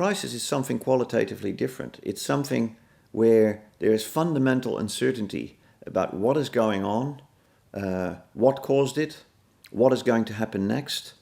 crisis is something qualitatively different. It's something where there is fundamental uncertainty about what is going on, what caused it, what is going to happen next,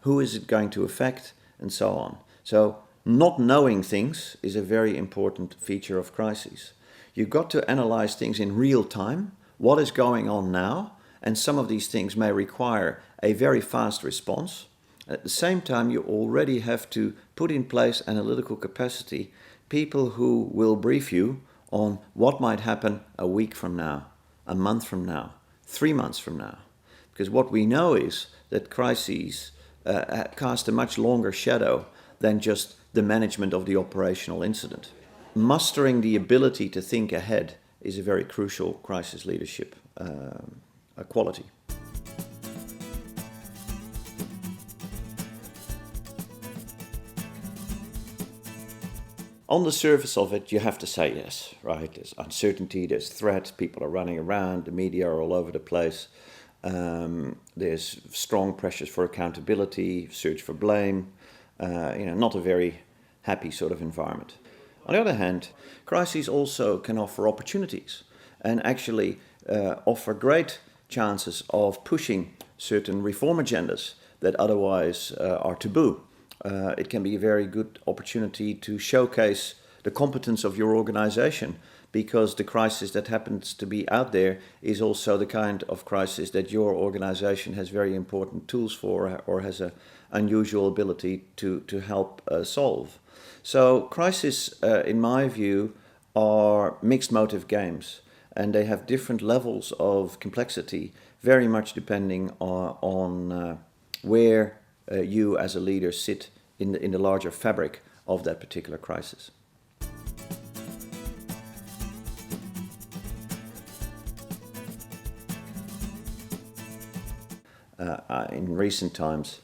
who is it going to affect, and so on. So not knowing things is a very important feature of crises. You've got to analyze things in real time, what is going on now, and some of these things may require a very fast response. At the same time, you already have to put in place analytical capacity, people who will brief you on what might happen a week from now, a month from now, 3 months from now. Because what we know is that crises cast a much longer shadow than just the management of the operational incident. Mustering the ability to think ahead is a very crucial crisis leadership quality. On the surface of it, you have to say yes, right? There's uncertainty, there's threat, people are running around, the media are all over the place. There's strong pressures for accountability, search for blame, not a very happy sort of environment. On the other hand, crises also can offer opportunities and actually offer great chances of pushing certain reform agendas that otherwise are taboo. It can be a very good opportunity to showcase the competence of your organization, because the crisis that happens to be out there is also the kind of crisis that your organization has very important tools for or has an unusual ability to help solve. So crises, in my view, are mixed motive games, and they have different levels of complexity, very much depending on where you as a leader sit in the larger fabric of that particular crisis. In recent times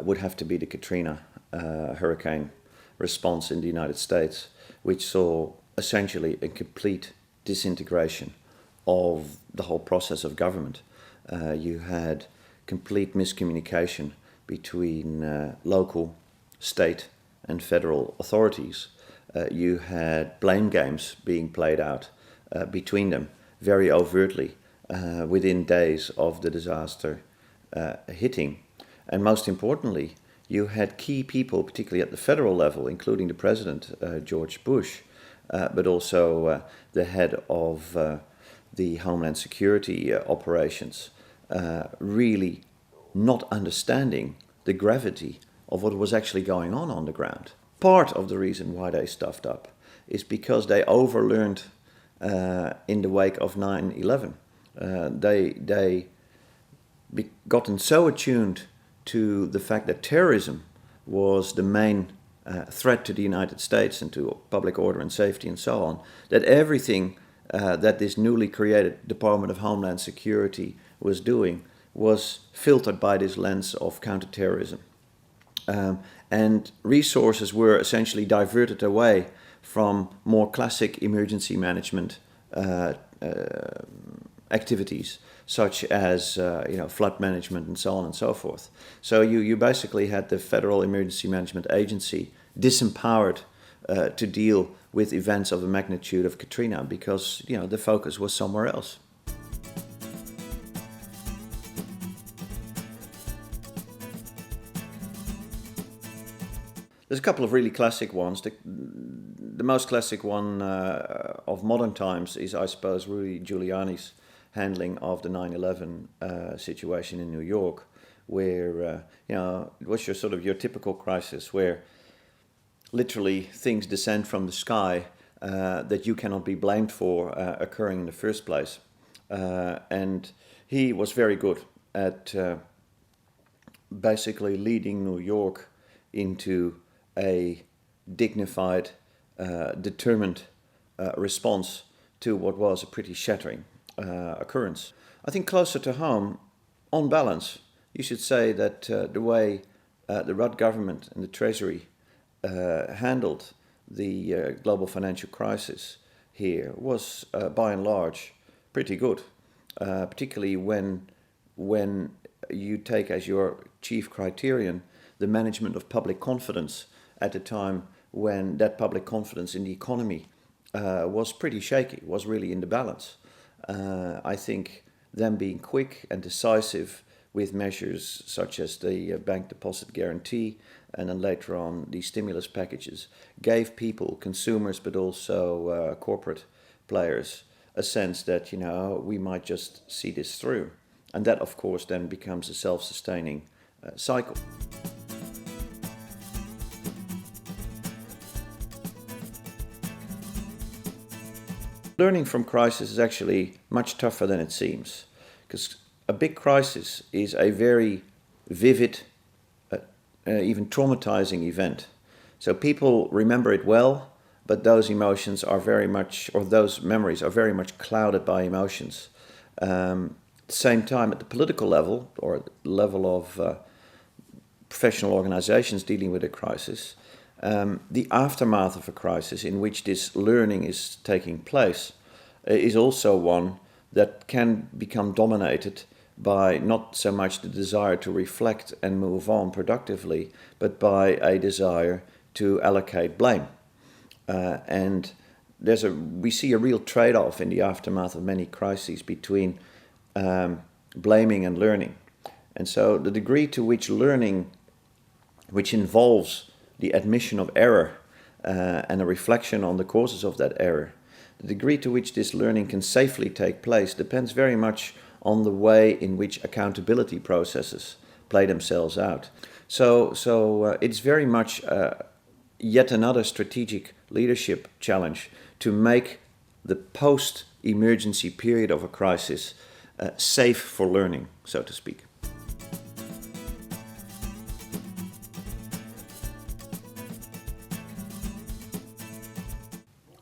would have to be the Katrina hurricane response in the United States, which saw essentially a complete disintegration of the whole process of government. You had complete miscommunication between local, state and federal authorities. You had blame games being played out between them very overtly within days of the disaster hitting. And most importantly, you had key people, particularly at the federal level, including the President, George Bush, but also the head of the Homeland Security operations, really not understanding the gravity of what was actually going on the ground. Part of the reason why they stuffed up is because they overlearned in the wake of 9/11. They gotten so attuned to the fact that terrorism was the main threat to the United States and to public order and safety and so on, that everything that this newly created Department of Homeland Security was doing was filtered by this lens of counterterrorism. And resources were essentially diverted away from more classic emergency management activities, such as flood management and so on and so forth. So you basically had the Federal Emergency Management Agency disempowered to deal with events of the magnitude of Katrina because the focus was somewhere else. There's a couple of really classic ones. The most classic one of modern times is, I suppose, Rudy Giuliani's handling of the 9/11 situation in New York, where it was your typical crisis where literally things descend from the sky that you cannot be blamed for occurring in the first place. And he was very good at basically leading New York into a dignified, determined response to what was a pretty shattering occurrence. I think closer to home, on balance, you should say that the way the Rudd government and the Treasury handled the global financial crisis here was, by and large, pretty good, particularly when you take as your chief criterion the management of public confidence at a time when that public confidence in the economy was pretty shaky, was really in the balance. I think them being quick and decisive with measures such as the bank deposit guarantee and then later on the stimulus packages gave people, consumers, but also corporate players a sense that, we might just see this through. And that, of course, then becomes a self-sustaining cycle. Learning from crisis is actually much tougher than it seems, because a big crisis is a very vivid, even traumatizing event. So people remember it well, but those emotions are very much, or those memories are very much clouded by emotions. At the same time, at the political level, or at the level of professional organizations dealing with a crisis, the aftermath of a crisis in which this learning is taking place is also one that can become dominated by not so much the desire to reflect and move on productively, but by a desire to allocate blame. And we see a real trade-off in the aftermath of many crises between blaming and learning. And so the degree to which learning, which involves the admission of error and a reflection on the causes of that error, the degree to which this learning can safely take place depends very much on the way in which accountability processes play themselves out. So it's very much yet another strategic leadership challenge to make the post-emergency period of a crisis safe for learning, so to speak.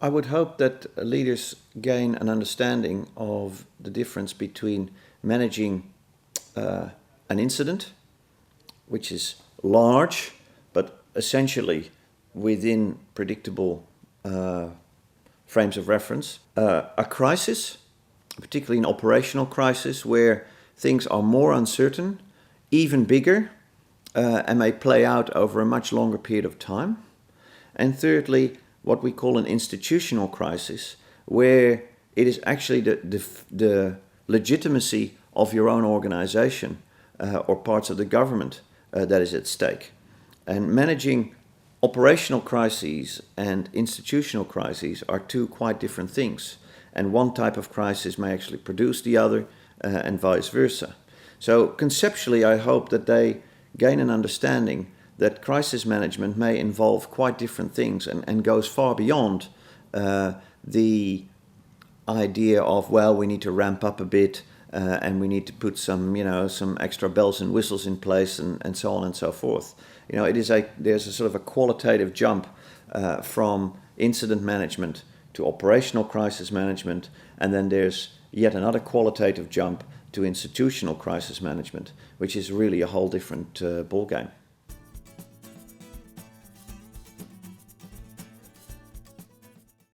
I would hope that leaders gain an understanding of the difference between managing an incident, which is large, but essentially within predictable frames of reference. A crisis, particularly an operational crisis, where things are more uncertain, even bigger, and may play out over a much longer period of time. And thirdly, what we call an institutional crisis, where it is actually the legitimacy of your own organization or parts of the government that is at stake. And managing operational crises and institutional crises are two quite different things. And one type of crisis may actually produce the other and vice versa. So conceptually, I hope that they gain an understanding that crisis management may involve quite different things and goes far beyond the idea of, well, we need to ramp up a bit and we need to put some extra bells and whistles in place and so on and so forth. There's a sort of a qualitative jump from incident management to operational crisis management, and then there's yet another qualitative jump to institutional crisis management, which is really a whole different ballgame.